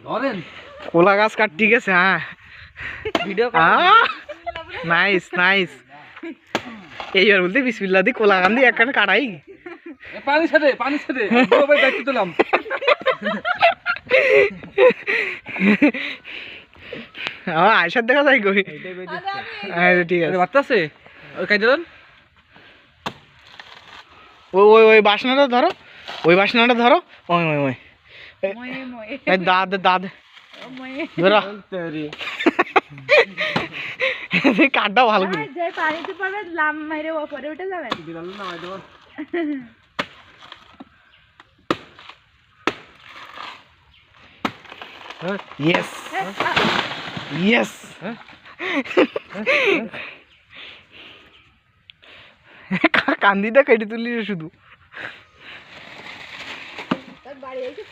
ধরেন কোলা গাছ কাটতে গেছে। হ্যাঁ ভিডিও নাইস নাইস। এইবার বলতে বিসমিল্লাহ দি কোলা গান দিয়ে একখানে কাটাই। পানি ছেড়ে বড় ভাই দায়িত্ব দিলাম। আয়সার দেখা যায় কই। ঠিক আছে বাড়তেছে ওই কাই দিলেন। ওই ওই ওই বাসনাটা ধরো, ওই বাসনাটা ধরো। ওই ওই ওই দাদ দাদ ধরো। কাঠটা ভালো করে পানিতে পড়বে লাম মাইরে ওপরে উঠে যাবেন। Yes yes. কান্দিটা কেটে তুলি শুধু। বাড়ি এসে